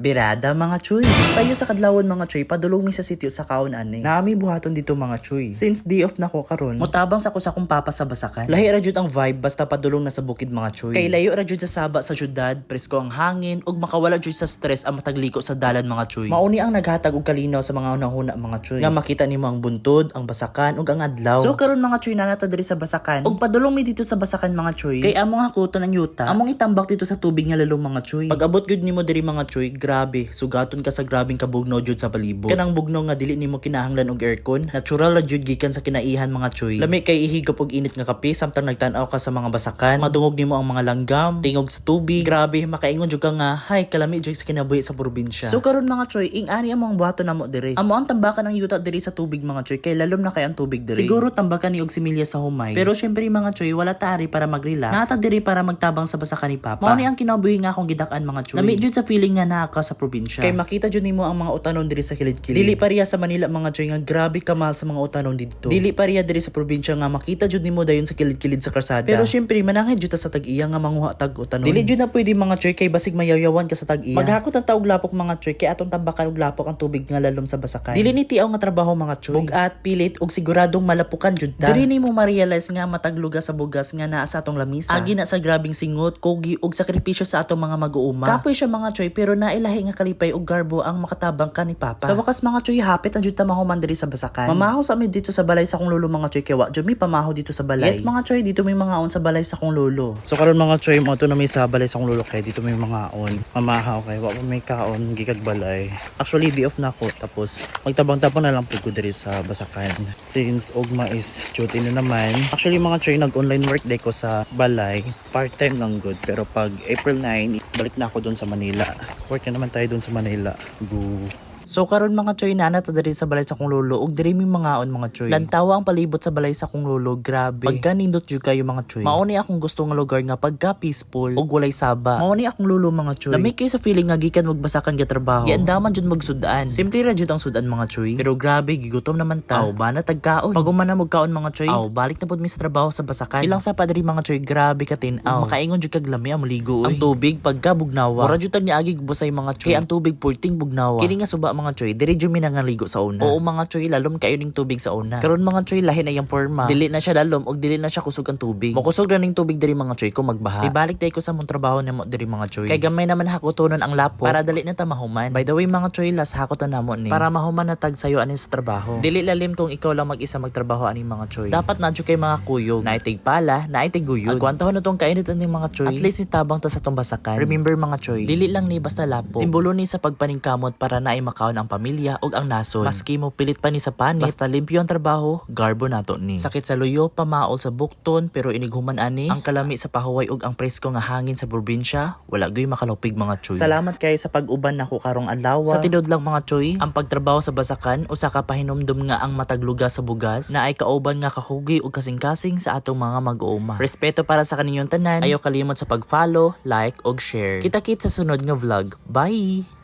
Birada mga chuy. Sayo sa kadlawon mga chuy, padulong mi sa sitio sa kaon ani. Naami buhaton dito mga chuy. Since day off na ko karon, motabang sa ko sa kong papa sa basakan. Lahi ra jud ang vibe basta padulong na sa bukid mga chuy. Kay layo ra jud sa saba sa syudad, presko ang hangin ug makawala jud sa stress ang matagliko sa dalan mga chuy. Mauni ang naghatag og kalinaw sa mga unahuna mga chuy. Nga makita nimo ang buntod, ang basakan ug ang adlaw. So karon mga chuy nanata diri sa basakan. Ug padulong mi dito sa basakan mga chuy. Kay among hakuton ang yuta, among itambak dito sa tubig nga lalong mga chuy. Pag abot gud nimo diri mga chuy, grabe, sugaton ka sa grabing kabugnaw jud sa palibot. Kanang bugnaw nga dili nimo kinahanglan og aircon, natural ra jud gikan sa kinaihan mga chuy. Lami kay ihigop og init nga kape samtang nagtan-aw ka sa mga basakan, madungog nimo ang mga langgam, tingog sa tubig. Grabe, makaingon jud ka nga, hay kalami jud sa kinabuhi sa probinsya. So karon mga chuy, ing-ani among buhaton namo diri. Amo ang tambakan ng yuta diri sa tubig mga chuy, kay lalom na kay ang tubig diri. Siguro tambakan ni og similya sa humay. Pero syempre mga chuy, wala taari para mag-relax. Nata diri para magtabang sa basakan ni papa. Mao ni ang kinabuhi nga akong gidak-an mga chuy. Lami jud sa feeling nga naa ka sa probinsya. Kay makita jud nimo ang mga utanon diri sa kilid-kilid. Dili pariya sa Manila mga chuy nga grabe kamahal sa mga utanon didto. Dili pariya diri sa probinsya nga makita jud nimo dayon sa kilid-kilid sa karsada. Pero syempre manangin jud ta sa tag-iya nga manguha tag utanon. Dili jud na pwede mga chuy kay basig mayayawan ka sa tag-iya. Maghakot ang taog lapok mga chuy kay atong tambakan og lapok ang tubig nga lalom sa basakan. Dili ni tiaw nga trabaho mga chuy. Bugat, pilit ug siguradong malapukan jud ta. Diri nimo ma-realize nga matagluga sa bugas nga naa sa atong lamisa. Agi na sa grabing singot, kogi ug sakripisyo sa atong mga mag-uuma. Kapoy siya mga chuy pero nailahi nga kalipay ug garbo ang makatabang ka ni papa. Sa wakas mga chuy hapit ang jud ta mahuman diri sa basakan. Mamahaw sa amin dito sa balay sa kong lolo mga chuy kay wa jud mi pamahaw dito sa balay. Yes mga chuy, dito may mga on sa balay sa kong lolo. So karon mga chuy mo to na may sa balay sa kong lolo kay dito may mga on. Mamahaw kay wa pa may kaon gikag balay. Actually di off na ko tapos magtabang-tabang na lang pud ko diri sa basakan. Since ugma is duty na naman. Actually mga chuy nag-online work day ko sa balay. Part-time lang good pero pag April 9 balik na ako doon sa Manila. Work na naman tayo doon sa Manila. Go. So karon mga choy nana ta diri sa balay sa kong lolo ug diri mi mga on mga choy. Lantawa ang palibot sa balay sa kong lolo, grabe. Pagka nindot jud kayo mga choy. Mao ni akong gusto nga lugar nga pagka peaceful ug walay saba. Mao ni akong lolo mga choy. Lami kay sa feeling nga gikan magbasakan ga trabaho. Giandaman jud magsudaan. Simple ra jud ang sudan mga choy. Pero grabe gigutom naman ta. Aw ba na tagkaon. Pag man na magkaon mga choy. Aw balik na pud mi sa trabaho sa basakan. Ilang sa pa diri mga choy, grabe ka tin-aw. Makaingon jud kag lami ang maligo. Ang tubig pagka bugnawa. Mura jud ni agi busay mga choy. Kay ang tubig purting bugnawa. Kini nga suba mga choy, diri jud mi nangaligo sa una. Oo mga choy, lalom kayo ning tubig sa una. Karon mga choy, lahi na yang porma. Dili na siya lalom og dili na siya kusog ang tubig. Mokusog ra ning tubig diri mga choy ko magbaha. Ibalik tay ko sa mong trabaho nimo diri mga choy. Kay gamay naman hakotonon ang lapo para dali na ta mahuman. By the way mga choy, las hakoton namo ni para mahuman na tag sayo ani sa trabaho. Dili lalim kung ikaw lang mag-isa magtrabaho ani mga choy. Dapat na jud kay mga kuyog, naitig pala, naitig guyod. Agwantohon na tong kainit ani mga choy. At least itabang ta sa tong basakan. Remember mga choy, dili lang ni basta lapo. Simbolo ni sa pagpaningkamot para naay makaon ang pamilya ug ang nason. Maski mo pilit pa ni sa panit, basta limpyo ang trabaho, garbo nato ni. Sakit sa luyo, pamaol sa bukton, pero inighuman ani, ang kalami sa pahuway ug ang presko nga hangin sa probinsya, wala gyud makalupig mga choy. Salamat kayo sa pag-uban nako karong adlaw. Sa tidod lang mga choy, ang pagtrabaho sa basakan usa ka pahinumdum nga ang matagluga sa bugas na ay kauban nga kahugi ug kasing-kasing sa atong mga mag-uuma. Respeto para sa kaninyong tanan, ayaw kalimot sa pag-follow, like ug share. Kita-kit sa sunod nga vlog. Bye.